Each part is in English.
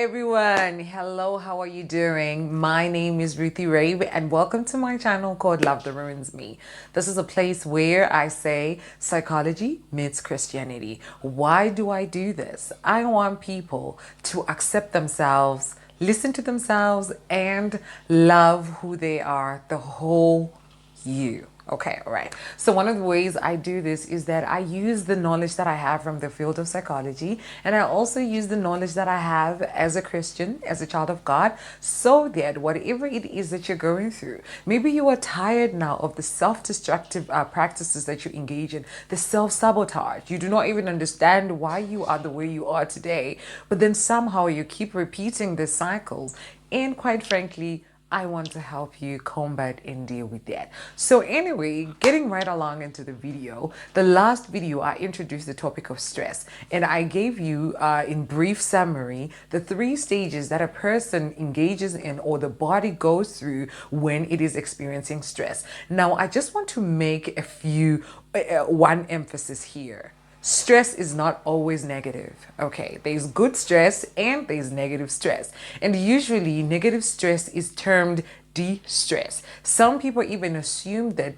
everyone. Hello, how are you doing? My name is Ruthie Rave and welcome to my channel called Love That Ruins Me. This is a place where I say psychology meets Christianity. Why do I do this? I want people to accept themselves, listen to themselves, and love who they are, the whole you. Okay, all right. So one of the ways I do this is that I use the knowledge that I have from the field of psychology, and I also use the knowledge that I have as a Christian, as a child of God, so that whatever it is that you're going through, maybe you are tired now of the self-destructive practices that you engage in, the self-sabotage. You do not even understand why you are the way you are today, but then somehow you keep repeating the cycles, and quite frankly, I want to help you combat and deal with that. So anyway, getting right along into the video, the last video I introduced the topic of stress, and I gave you in brief summary the 3 stages that a person engages in or the body goes through when it is experiencing stress. Now I just want to make one emphasis here. Stress is not always negative. Okay, there's good stress and there's negative stress. And usually negative stress is termed de-stress. Some people even assume that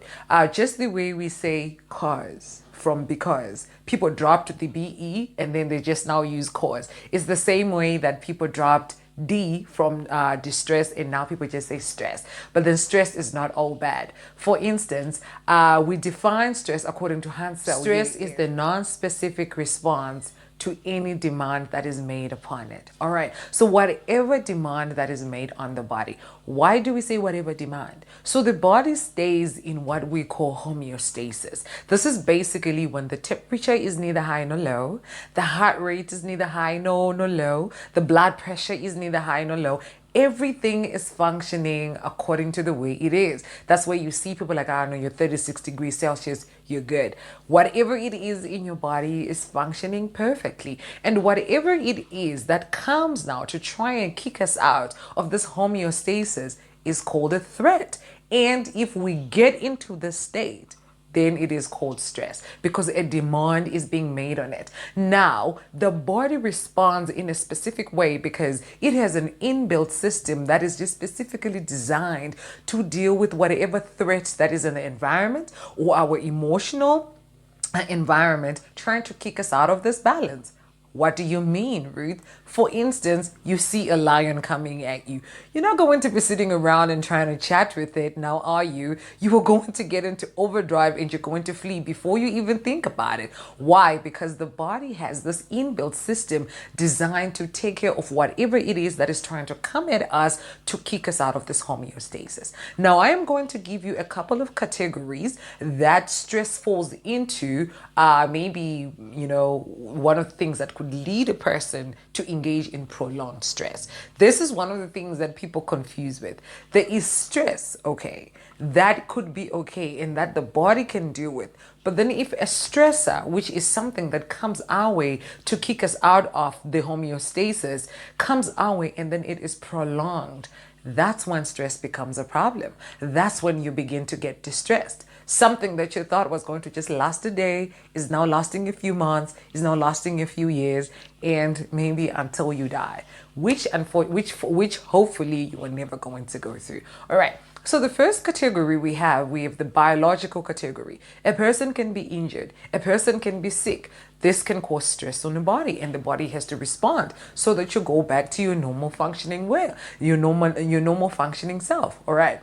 just the way we say cause from because, people dropped the BE and then they just now use cause. It's the same way that people dropped D from distress and now people just say stress. But then stress is not all bad. For instance, we define stress according to Hans Selye. Stress is the non-specific response to any demand that is made upon it. All right. So whatever demand that is made on the body. Why do we say whatever demand? So the body stays in what we call homeostasis. This is basically when the temperature is neither high nor low, the heart rate is neither high nor low, the blood pressure is neither high nor low. Everything is functioning according to the way it is. That's why you see people like, I know you're 36 degrees Celsius, you're good. Whatever it is in your body is functioning perfectly. And whatever it is that comes now to try and kick us out of this homeostasis is called a threat. And if we get into this state, then it is called stress because a demand is being made on it. Now, the body responds in a specific way because it has an inbuilt system that is just specifically designed to deal with whatever threat that is in the environment or our emotional environment trying to kick us out of this balance. What do you mean, Ruth? For instance, you see a lion coming at you. You're not going to be sitting around and trying to chat with it now, are you? You are going to get into overdrive and you're going to flee before you even think about it. Why? Because the body has this inbuilt system designed to take care of whatever it is that is trying to come at us to kick us out of this homeostasis. Now, I am going to give you a couple of categories that stress falls into. Maybe, one of the things that could lead a person to engage in prolonged stress. This is one of the things that people confuse with. There is stress, okay, that could be okay and that the body can deal with. But then if a stressor, which is something that comes our way to kick us out of the homeostasis, comes our way and then it is prolonged, that's when stress becomes a problem. That's when you begin to get distressed. Something that you thought was going to just last a day is now lasting a few months, is now lasting a few years, and maybe until you die, which hopefully you are never going to go through. All right. So the first category we have the biological category. A person can be injured. A person can be sick. This can cause stress on the body and the body has to respond so that you go back to your normal functioning your normal functioning self. All right.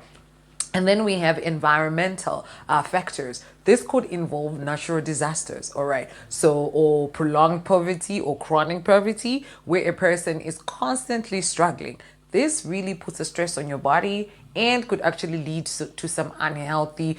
And then we have environmental factors. This could involve natural disasters, all right? So, or prolonged poverty or chronic poverty, where a person is constantly struggling. This really puts a stress on your body and could actually lead to some unhealthy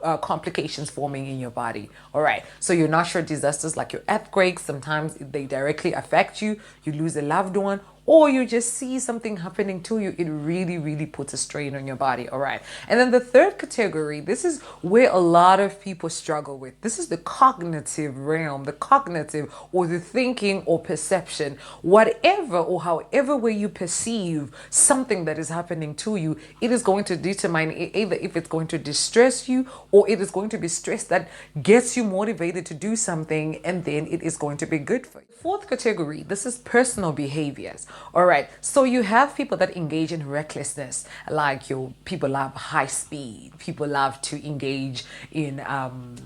complications forming in your body. All right. So your natural disasters like your earthquakes, sometimes they directly affect you. You lose a loved one, or you just see something happening to you. It really, really puts a strain on your body. All right. And then the third category, this is where a lot of people struggle with. This is the cognitive realm, the cognitive or the thinking or perception, whatever or however way you perceive something that is happening something to you, it is going to determine either if it's going to distress you or it is going to be stress that gets you motivated to do something, and then it is going to be good for you. Fourth category, this is personal behaviors. All right, so you have people that engage in recklessness, like people love high speed, people love to engage in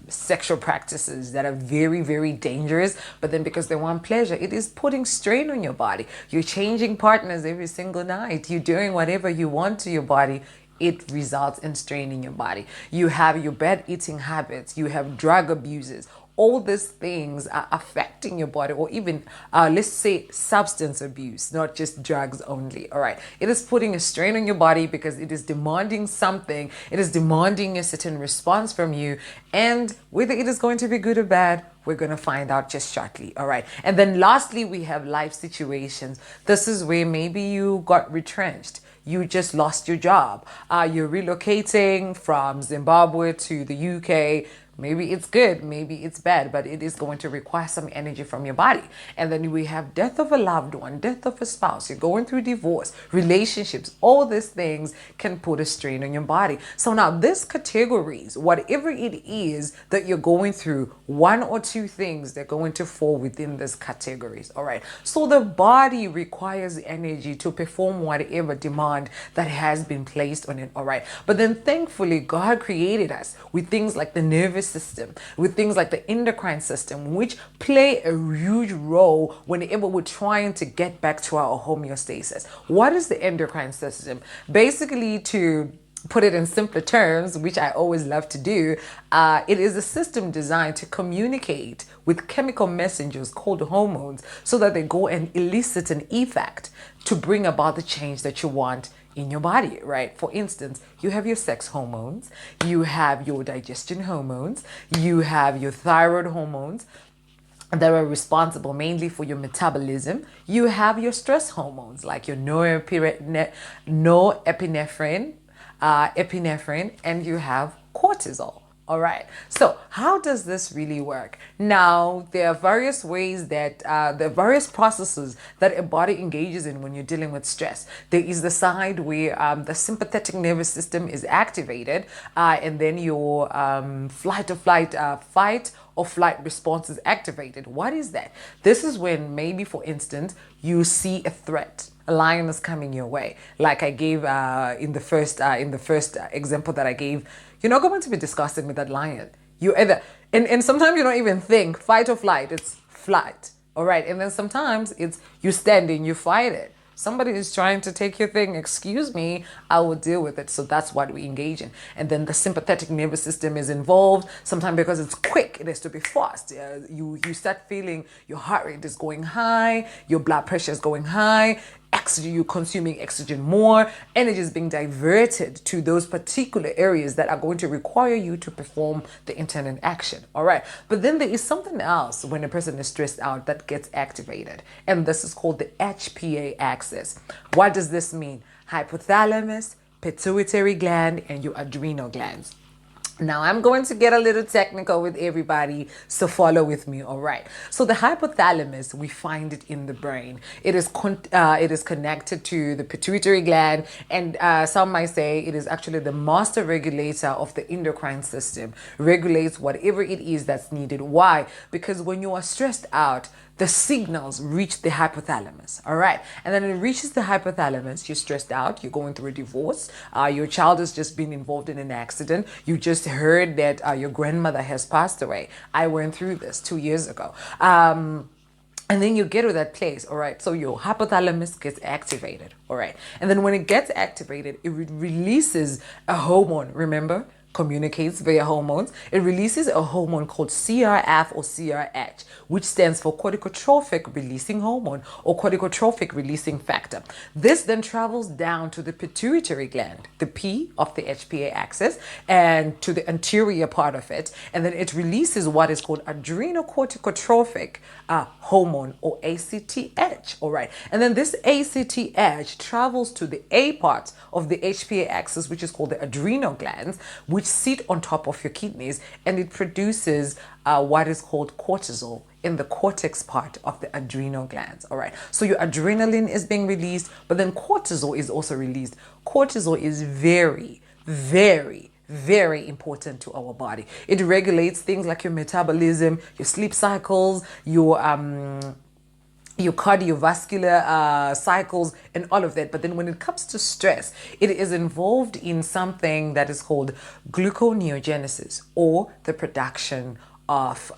sexual practices that are very, very dangerous, but then because they want pleasure, it is putting strain on your body. You're changing partners every single night, you're doing whatever you want to your body. It results in strain in your body. You have your bad eating habits, you have drug abuses. All these things are affecting your body, or even let's say substance abuse, not just drugs only. All right, it is putting a strain on your body because it is demanding something, it is demanding a certain response from you, and whether it is going to be good or bad, we're going to find out just shortly. All right, and then lastly, we have life situations. This is where maybe you got retrenched, you just lost your job, you're relocating from Zimbabwe to the UK. Maybe it's good, maybe it's bad, but it is going to require some energy from your body. And then we have death of a loved one, death of a spouse, you're going through divorce, relationships, all these things can put a strain on your body. So now these categories, whatever it is that you're going through, one or two things, they're going to fall within these categories. All right, so the body requires energy to perform whatever demand that has been placed on it. All right, but then thankfully God created us with things like the nervous system, with things like the endocrine system, which play a huge role whenever we're trying to get back to our homeostasis. What is the endocrine system? Basically, to put it in simpler terms, which I always love to do, it is a system designed to communicate with chemical messengers called hormones so that they go and elicit an effect to bring about the change that you want in your body, right? For instance, you have your sex hormones, you have your digestion hormones, you have your thyroid hormones that are responsible mainly for your metabolism. You have your stress hormones like your norepinephrine, epinephrine, and you have cortisol. All right, so how does this really work? Now, there are various ways that there are various processes that a body engages in when you're dealing with stress. There is the side where the sympathetic nervous system is activated, and then your fight or flight response is activated. What is that? This is when maybe, for instance, you see a threat. A lion is coming your way, like I gave in the first example that I gave. You're not going to be discussing with that lion. You either and sometimes you don't even think fight or flight. It's flight, all right. And then sometimes it's you standing, you fight it. Somebody is trying to take your thing. Excuse me, I will deal with it. So that's what we engage in. And then the sympathetic nervous system is involved. Sometimes because it's quick, it has to be fast. You start feeling your heart rate is going high, your blood pressure is going high. You're consuming oxygen more, energy is being diverted to those particular areas that are going to require you to perform the intended action. All right, but then there is something else when a person is stressed out that gets activated, and this is called the HPA axis. What does this mean? Hypothalamus, pituitary gland, and your adrenal glands. Now, I'm going to get a little technical with everybody, so follow with me, all right? So the hypothalamus, we find it in the brain. It is connected to the pituitary gland, and some might say it is actually the master regulator of the endocrine system, regulates whatever it is that's needed. Why? Because when you are stressed out, the signals reach the hypothalamus, all right? And then it reaches the hypothalamus, you're stressed out, you're going through a divorce, your child has just been involved in an accident, you just heard that your grandmother has passed away. I went through this 2 years ago. And then you get to that place, all right? So your hypothalamus gets activated, all right? And then when it gets activated, it releases a hormone, remember? Communicates via hormones. It releases a hormone called CRF or CRH, which stands for corticotrophic releasing hormone or corticotrophic releasing factor. This then travels down to the pituitary gland, the P of the HPA axis, and to the anterior part of it. And then it releases what is called adrenocorticotropic hormone or ACTH. All right. And then this ACTH travels to the A part of the HPA axis, which is called the adrenal glands, which sit on top of your kidneys, and it produces what is called cortisol in the cortex part of the adrenal glands. All right. So your adrenaline is being released, but then cortisol is also released. Cortisol is very, very, very important to our body. It regulates things like your metabolism, your sleep cycles, your cardiovascular cycles and all of that. But then when it comes to stress, it is involved in something that is called gluconeogenesis, or the production of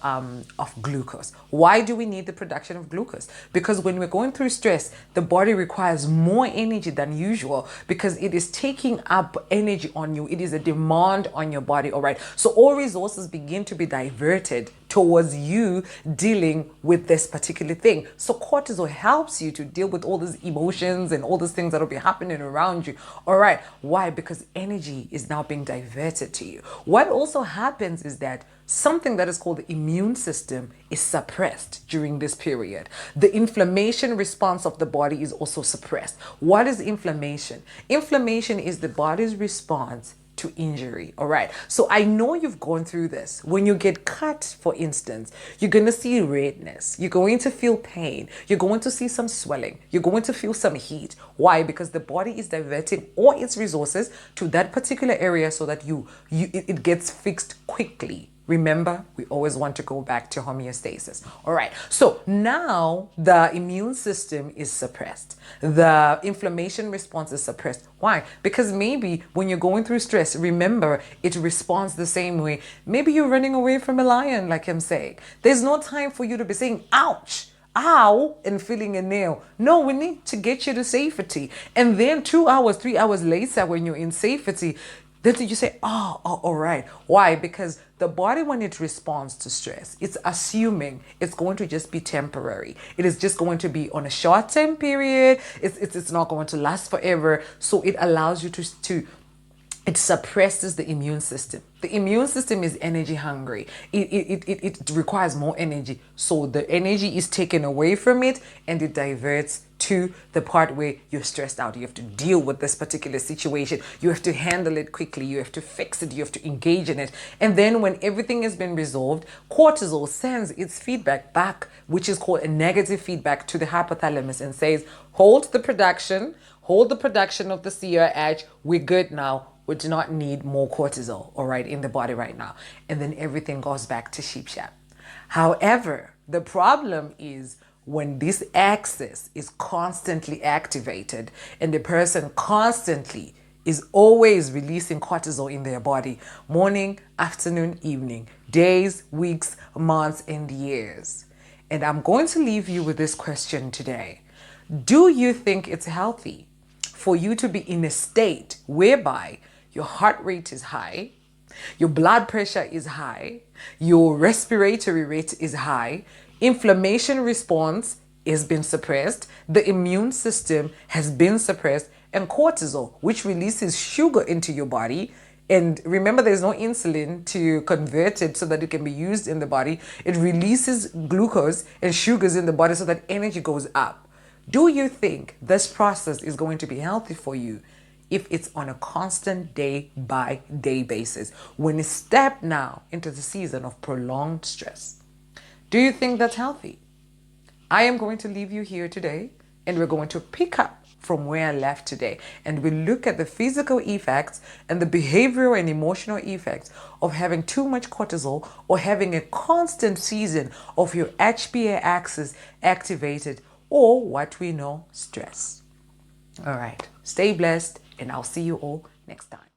glucose. Why do we need the production of glucose? Because when we're going through stress, the body requires more energy than usual because it is taking up energy on you. It is a demand on your body. All right. So all resources begin to be diverted towards you dealing with this particular thing. So cortisol helps you to deal with all these emotions and all these things that will be happening around you. All right. Why? Because energy is now being diverted to you. What also happens is that something that is called the immune system is suppressed during this period. The inflammation response of the body is also suppressed. What is inflammation? Inflammation is the body's response to injury. All right. So I know you've gone through this. When you get cut, for instance, you're going to see redness. You're going to feel pain. You're going to see some swelling. You're going to feel some heat. Why? Because the body is diverting all its resources to that particular area so that it gets fixed quickly. Remember, we always want to go back to homeostasis. All right. So now the immune system is suppressed. The inflammation response is suppressed. Why? Because maybe when you're going through stress, remember, it responds the same way. Maybe you're running away from a lion, like I'm saying. There's no time for you to be saying, ouch, ow, and feeling a nail. No, we need to get you to safety. And then 2 hours, 3 hours later, when you're in safety, then you say, oh, all right. Why? Because the body, when it responds to stress, it's assuming it's going to just be temporary. It is just going to be on a short-term period. It's not going to last forever. So it allows you it suppresses the immune system. The immune system is energy hungry. It requires more energy. So the energy is taken away from it and it diverts to the part where you're stressed out. You have to deal with this particular situation. You have to handle it quickly. You have to fix it. You have to engage in it. And then when everything has been resolved, cortisol sends its feedback back, which is called a negative feedback, to the hypothalamus and says, hold the production of the CRH. We're good now. We do not need more cortisol, all right, in the body right now. And then everything goes back to sheepshead. However, the problem is when this axis is constantly activated and the person constantly is always releasing cortisol in their body, morning, afternoon, evening, days, weeks, months, and years. And I'm going to leave you with this question today. Do you think it's healthy for you to be in a state whereby your heart rate is high, your blood pressure is high, your respiratory rate is high, inflammation response has been suppressed, the immune system has been suppressed, and cortisol, which releases sugar into your body, and remember, there's no insulin to convert it so that it can be used in the body. It releases glucose and sugars in the body so that energy goes up. Do you think this process is going to be healthy for you if it's on a constant day-by-day basis when you step now into the season of prolonged stress? Do you think that's healthy? I am going to leave you here today, and we're going to pick up from where I left today, and we look at the physical effects and the behavioral and emotional effects of having too much cortisol or having a constant season of your HPA axis activated, or what we know, stress. All right, stay blessed, and I'll see you all next time.